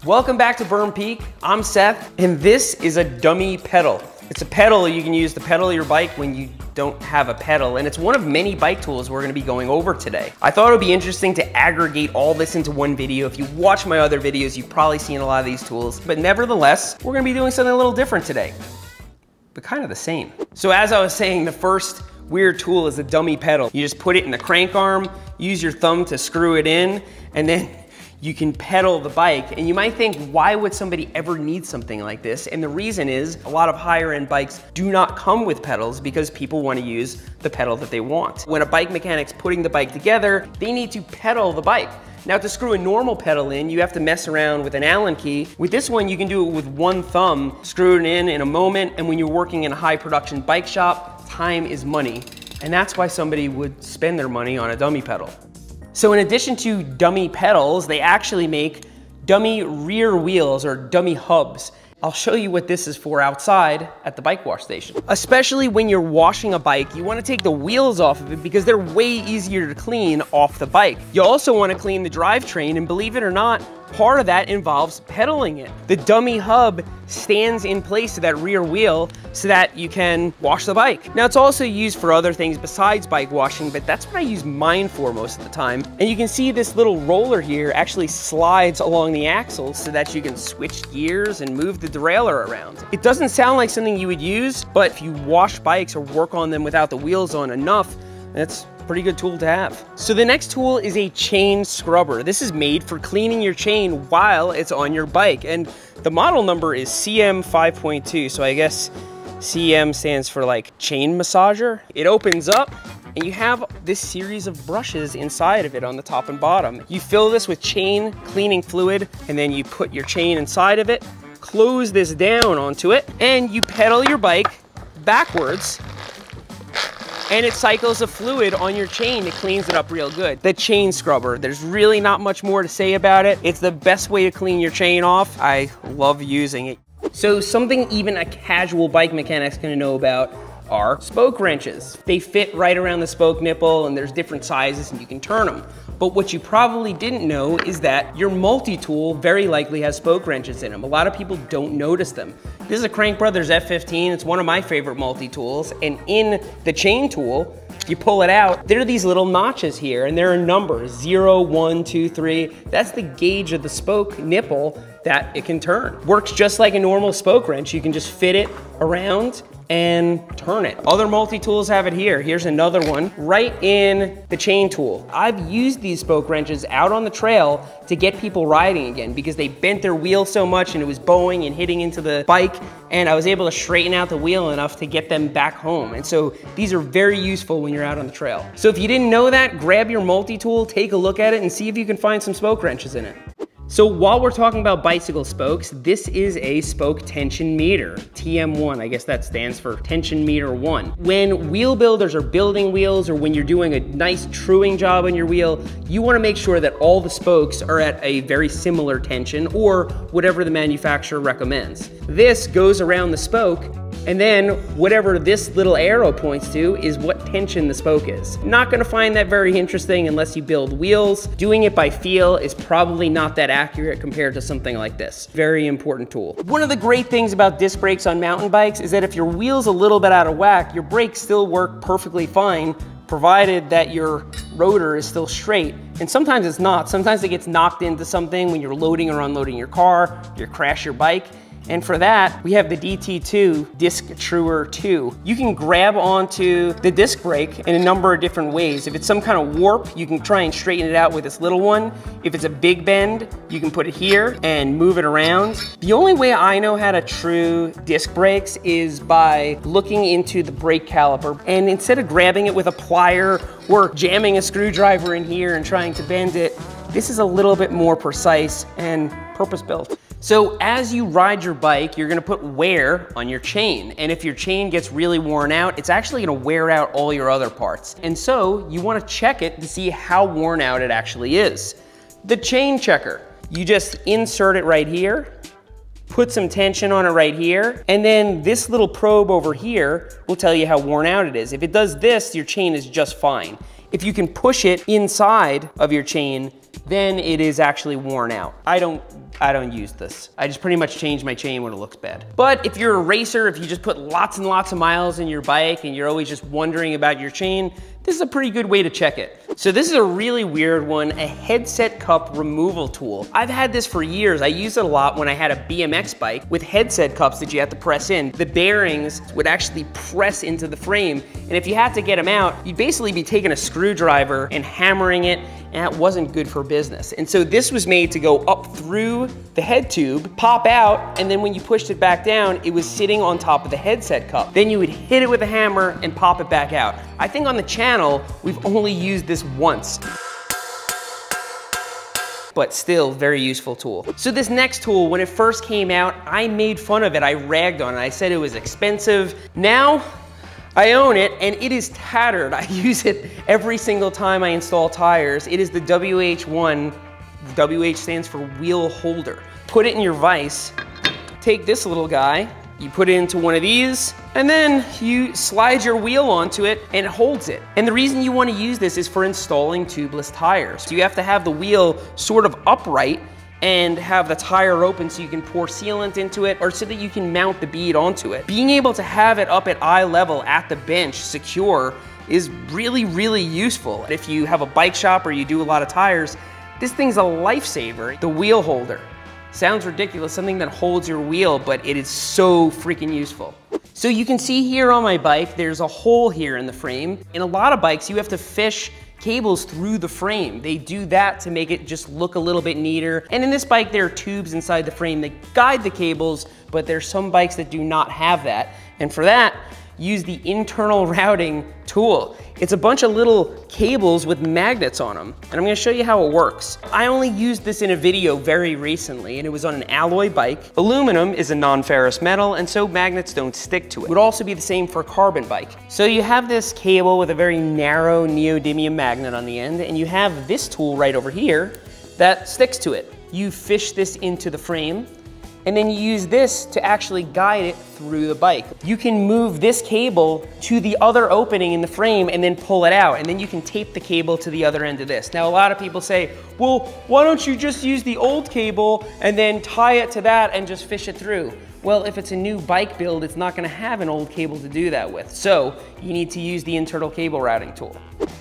Welcome back to Burn Peak. I'm Seth, and this is a dummy pedal. It's a pedal you can use to pedal your bike when you don't have a pedal, and it's one of many bike tools we're gonna be going over today. I thought it would be interesting to aggregate all this into one video. If you watch my other videos, you've probably seen a lot of these tools, but nevertheless, we're gonna be doing something a little different today, but kind of the same. So as I was saying, the first weird tool is a dummy pedal. You just put it in the crank arm, use your thumb to screw it in, and then you can pedal the bike. And you might think, why would somebody ever need something like this? And the reason is a lot of higher end bikes do not come with pedals because people want to use the pedal that they want. When a bike mechanic's putting the bike together, they need to pedal the bike. Now to screw a normal pedal in, you have to mess around with an Allen key. With this one, you can do it with one thumb, screw it in a moment, and when you're working in a high production bike shop, time is money. And that's why somebody would spend their money on a dummy pedal. So in addition to dummy pedals, they actually make dummy rear wheels or dummy hubs. I'll show you what this is for outside at the bike wash station. Especially when you're washing a bike, you want to take the wheels off of it because they're way easier to clean off the bike. You also want to clean the drivetrain, and believe it or not, part of that involves pedaling it. The dummy hub stands in place of that rear wheel so that you can wash the bike. Now it's also used for other things besides bike washing, but that's what I use mine for most of the time. And you can see this little roller here actually slides along the axles so that you can switch gears and move the derailleur around. It doesn't sound like something you would use, but if you wash bikes or work on them without the wheels on enough, that's a pretty good tool to have. So the next tool is a chain scrubber. This is made for cleaning your chain while it's on your bike. And the model number is CM 5.2. So I guess CM stands for like chain massager. It opens up and you have this series of brushes inside of it on the top and bottom. You fill this with chain cleaning fluid, and then you put your chain inside of it, close this down onto it, and you pedal your bike backwards, and it cycles the fluid on your chain. It cleans it up real good. The chain scrubber, there's really not much more to say about it. It's the best way to clean your chain off. I love using it. So something even a casual bike mechanic's gonna know about are spoke wrenches. They fit right around the spoke nipple, and there's different sizes and you can turn them. But what you probably didn't know is that your multi-tool very likely has spoke wrenches in them. A lot of people don't notice them. This is a Crank Brothers F15. It's one of my favorite multi-tools. And in the chain tool, you pull it out, there are these little notches here, and there are numbers, 0, 1, 2, 3. That's the gauge of the spoke nipple that it can turn. Works just like a normal spoke wrench. You can just fit it around and turn it. Other multi-tools have it here. Here's another one right in the chain tool. I've used these spoke wrenches out on the trail to get people riding again because they bent their wheel so much and it was bowing and hitting into the bike, and I was able to straighten out the wheel enough to get them back home. And so these are very useful when you're out on the trail. So if you didn't know that, grab your multi-tool, take a look at it, and see if you can find some spoke wrenches in it. So while we're talking about bicycle spokes, this is a spoke tension meter, TM1, I guess that stands for tension meter 1. When wheel builders are building wheels, or when you're doing a nice truing job on your wheel, you wanna make sure that all the spokes are at a very similar tension, or whatever the manufacturer recommends. This goes around the spoke, and then whatever this little arrow points to is what tension the spoke is. Not gonna find that very interesting unless you build wheels. Doing it by feel is probably not that accurate compared to something like this. Very important tool. One of the great things about disc brakes on mountain bikes is that if your wheel's a little bit out of whack, your brakes still work perfectly fine, provided that your rotor is still straight. And sometimes it's not. Sometimes it gets knocked into something when you're loading or unloading your car, you crash your bike. And for that, we have the DT2 Disc Truer 2. You can grab onto the disc brake in a number of different ways. If it's some kind of warp, you can try and straighten it out with this little one. If it's a big bend, you can put it here and move it around. The only way I know how to true disc brakes is by looking into the brake caliper. And instead of grabbing it with a plier or jamming a screwdriver in here and trying to bend it, this is a little bit more precise and purpose-built. So as you ride your bike, you're gonna put wear on your chain. And if your chain gets really worn out, it's actually gonna wear out all your other parts. And so you wanna check it to see how worn out it actually is. The chain checker, you just insert it right here, put some tension on it right here, and then this little probe over here will tell you how worn out it is. If it does this, your chain is just fine. If you can push it inside of your chain, then it is actually worn out. I don't use this. I just pretty much change my chain when it looks bad. But if you're a racer, if you just put lots and lots of miles in your bike and you're always just wondering about your chain, this is a pretty good way to check it. So this is a really weird one, a headset cup removal tool. I've had this for years. I used it a lot when I had a BMX bike with headset cups that you have to press in. The bearings would actually press into the frame, and if you had to get them out, you'd basically be taking a screwdriver and hammering it, and that wasn't good for business. And so this was made to go up through the head tube, pop out, and then when you pushed it back down, it was sitting on top of the headset cup. Then you would hit it with a hammer and pop it back out. I think on the channel, we've only used this once, but still very useful tool. So this next tool, when it first came out, I made fun of it. I ragged on it. I said it was expensive. Now, I own it and it is tattered. I use it every single time I install tires. It is the WH1. WH stands for wheel holder. Put it in your vise, take this little guy, you put it into one of these, and then you slide your wheel onto it and it holds it. And the reason you want to use this is for installing tubeless tires. So you have to have the wheel sort of upright and have the tire open so you can pour sealant into it or so that you can mount the bead onto it. Being able to have it up at eye level at the bench secure is really, really useful. If you have a bike shop or you do a lot of tires, this thing's a lifesaver. The wheel holder. Sounds ridiculous, something that holds your wheel, but it is so freaking useful. So you can see here on my bike, there's a hole here in the frame. In a lot of bikes, you have to fish cables through the frame. They do that to make it just look a little bit neater. And in this bike, there are tubes inside the frame that guide the cables, but there's some bikes that do not have that. And for that, use the internal routing tool. It's a bunch of little cables with magnets on them, and I'm gonna show you how it works. I only used this in a video very recently, and it was on an alloy bike. Aluminum is a non-ferrous metal, and so magnets don't stick to it. It would also be the same for a carbon bike. So you have this cable with a very narrow neodymium magnet on the end, and you have this tool right over here that sticks to it. You fish this into the frame, and then you use this to actually guide it through the bike. You can move this cable to the other opening in the frame and then pull it out, and then you can tape the cable to the other end of this. Now, a lot of people say, well, why don't you just use the old cable and then tie it to that and just fish it through? Well, if it's a new bike build, it's not gonna have an old cable to do that with. So you need to use the internal cable routing tool.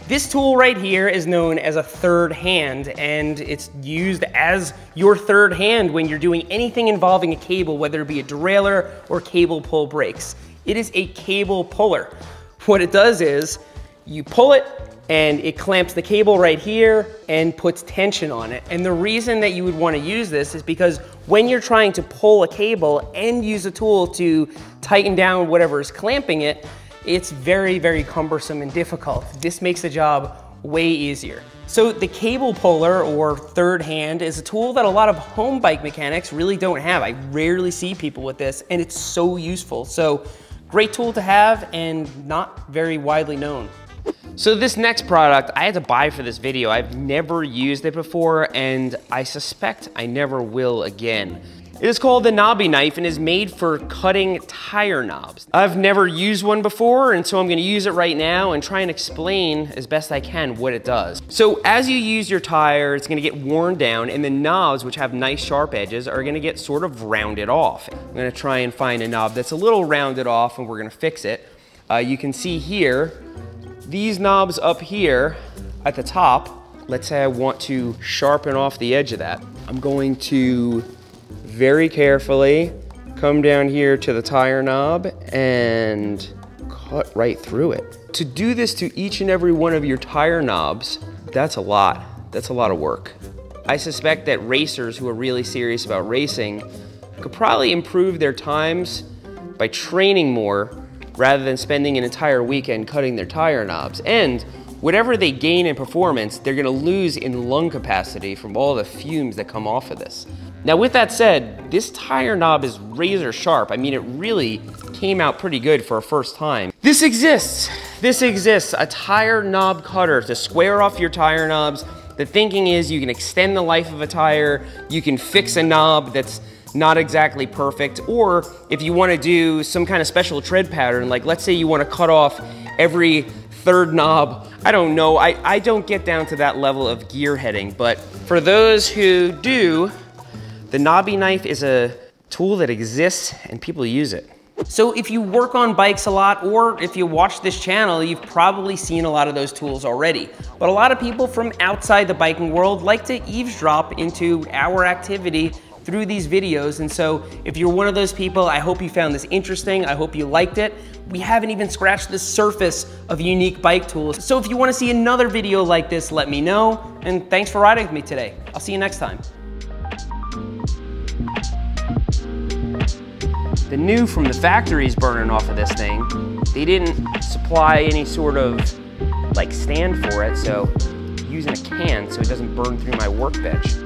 This tool right here is known as a third hand, and it's used as your third hand when you're doing anything involving a cable, whether it be a derailleur or cable pull brakes. It is a cable puller. What it does is you pull it and it clamps the cable right here and puts tension on it. And the reason that you would want to use this is because when you're trying to pull a cable and use a tool to tighten down whatever is clamping it, it's very, very cumbersome and difficult. This makes the job way easier. So the cable puller, or third hand, is a tool that a lot of home bike mechanics really don't have. I rarely see people with this, and it's so useful. So great tool to have and not very widely known. So this next product I had to buy for this video. I've never used it before, and I suspect I never will again. It is called the Knobby Knife and is made for cutting tire knobs. I've never used one before, and so I'm gonna use it right now and try and explain as best I can what it does. So as you use your tire, it's gonna get worn down, and the knobs, which have nice sharp edges, are gonna get sort of rounded off. I'm gonna try and find a knob that's a little rounded off, and we're gonna fix it. You can see here, these knobs up here at the top, let's say I want to sharpen off the edge of that. I'm going to very carefully come down here to the tire knob and cut right through it. To do this to each and every one of your tire knobs, that's a lot. That's a lot of work. I suspect that racers who are really serious about racing could probably improve their times by training more rather than spending an entire weekend cutting their tire knobs. And whatever they gain in performance, they're gonna lose in lung capacity from all the fumes that come off of this. Now with that said, this tire knob is razor sharp. I mean, it really came out pretty good for a first time. This exists, a tire knob cutter to square off your tire knobs. The thinking is you can extend the life of a tire, you can fix a knob that's not exactly perfect, or if you want to do some kind of special tread pattern, like let's say you want to cut off every third knob. I don't know, I don't get down to that level of gearheading, but for those who do, the knobby knife is a tool that exists and people use it. So if you work on bikes a lot, or if you watch this channel, you've probably seen a lot of those tools already. But a lot of people from outside the biking world like to eavesdrop into our activity through these videos. And so if you're one of those people, I hope you found this interesting. I hope you liked it. We haven't even scratched the surface of unique bike tools. So if you want to see another video like this, let me know. And thanks for riding with me today. I'll see you next time. The new from the factory is burning off of this thing. They didn't supply any sort of like stand for it, so I'm using a can so it doesn't burn through my workbench.